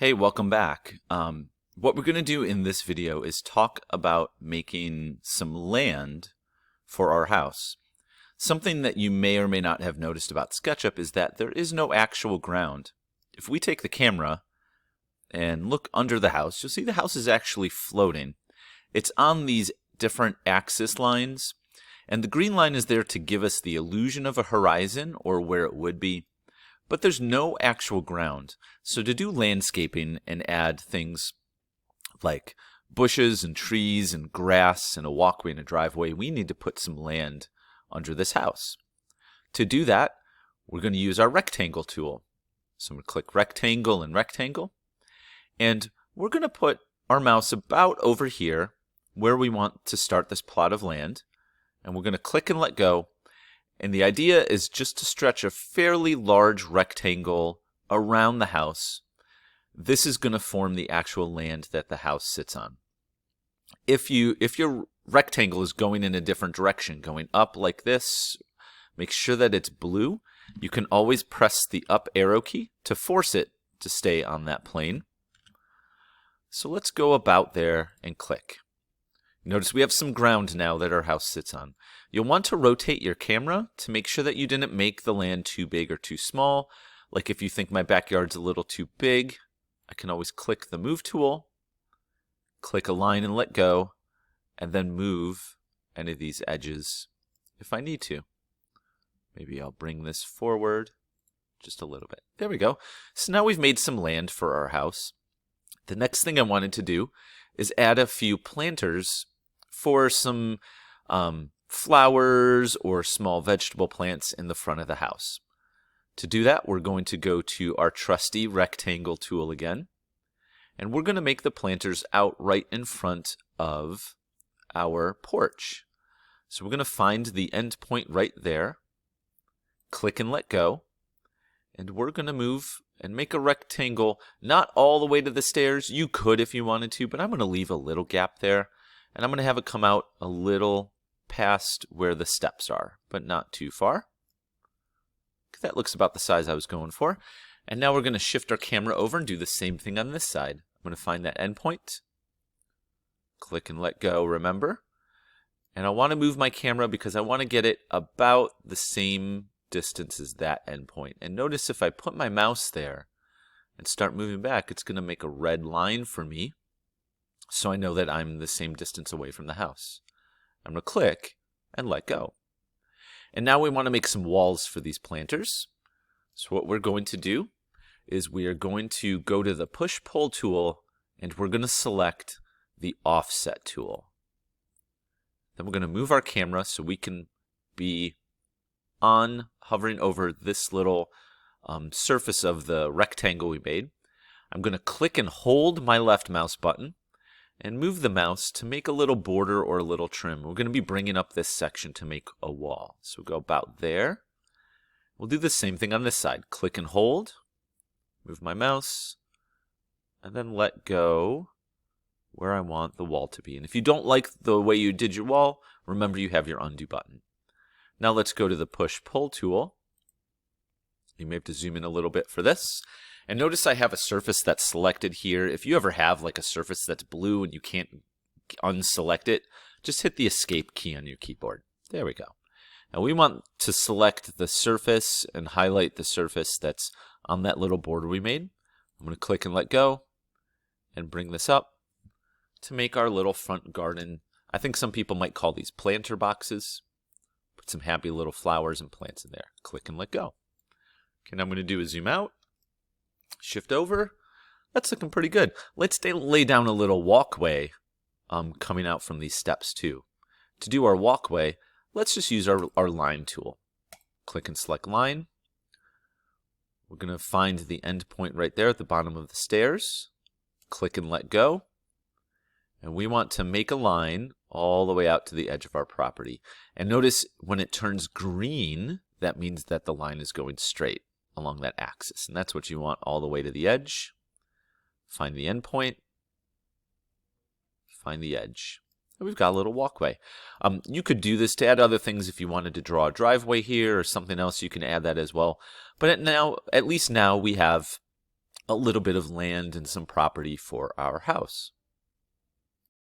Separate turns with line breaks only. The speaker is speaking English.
Hey, welcome back. What we're going to do in this video is talk about making some land for our house. Something that you may or may not have noticed about SketchUp is that there is no actual ground. If we take the camera and look under the house, you'll see the house is actually floating. It's on these different axis lines, and the green line is there to give us the illusion of a horizon or where it would be. But there's no actual ground. So to do landscaping and add things like bushes and trees and grass and a walkway and a driveway, we need to put some land under this house. To do that, we're going to use our rectangle tool. So I'm going to click rectangle and rectangle. And we're going to put our mouse about over here where we want to start this plot of land. And we're going to click and let go. And the idea is just to stretch a fairly large rectangle around the house. This is going to form the actual land that the house sits on. If your rectangle is going in a different direction, going up like this, make sure that it's blue. You can always press the up arrow key to force it to stay on that plane. So let's go about there and click. Notice we have some ground now that our house sits on. You'll want to rotate your camera to make sure that you didn't make the land too big or too small. Like if you think my backyard's a little too big, I can always click the move tool, click align and let go, and then move any of these edges if I need to. Maybe I'll bring this forward just a little bit. There we go. So now we've made some land for our house. The next thing I wanted to do is add a few planters for some flowers or small vegetable plants in the front of the house. To do that, we're going to go to our trusty rectangle tool again, and we're going to make the planters out right in front of our porch. So we're going to find the end point right there, click and let go, and we're going to move and make a rectangle not all the way to the stairs. You could if you wanted to, but I'm going to leave a little gap there. And I'm going to have it come out a little past where the steps are, but not too far. That looks about the size I was going for. And now we're going to shift our camera over and do the same thing on this side. I'm going to find that endpoint. Click and let go, remember. And I want to move my camera because I want to get it about the same distance as that endpoint. And notice if I put my mouse there and start moving back, it's going to make a red line for me. So I know that I'm the same distance away from the house. I'm going to click and let go. And now we want to make some walls for these planters. So what we're going to do is we are going to go to the push-pull tool and we're going to select the offset tool. Then we're going to move our camera so we can be on hovering over this little surface of the rectangle we made. I'm going to click and hold my left mouse button and move the mouse to make a little border or a little trim. We're going to be bringing up this section to make a wall. So we'll go about there. We'll do the same thing on this side. Click and hold, move my mouse, and then let go where I want the wall to be. And if you don't like the way you did your wall, remember you have your undo button. Now let's go to the push-pull tool. You may have to zoom in a little bit for this. And notice I have a surface that's selected here. If you ever have like a surface that's blue and you can't unselect it, just hit the escape key on your keyboard. There we go. Now we want to select the surface and highlight the surface that's on that little border we made. I'm going to click and let go and bring this up to make our little front garden. I think some people might call these planter boxes. Put some happy little flowers and plants in there. Click and let go. Okay, now I'm going to do a zoom out. Shift over. That's looking pretty good. Let's lay down a little walkway coming out from these steps too. To do our walkway, let's just use our line tool. Click and select line. We're going to find the end point right there at the bottom of the stairs. Click and let go. And we want to make a line all the way out to the edge of our property. And notice when it turns green, that means that the line is going straight along that axis, and that's what you want all the way to the edge. Find the end point, find the edge. And we've got a little walkway. You could do this to add other things if you wanted to draw a driveway here or something else. You can add that as well. But at least now we have a little bit of land and some property for our house.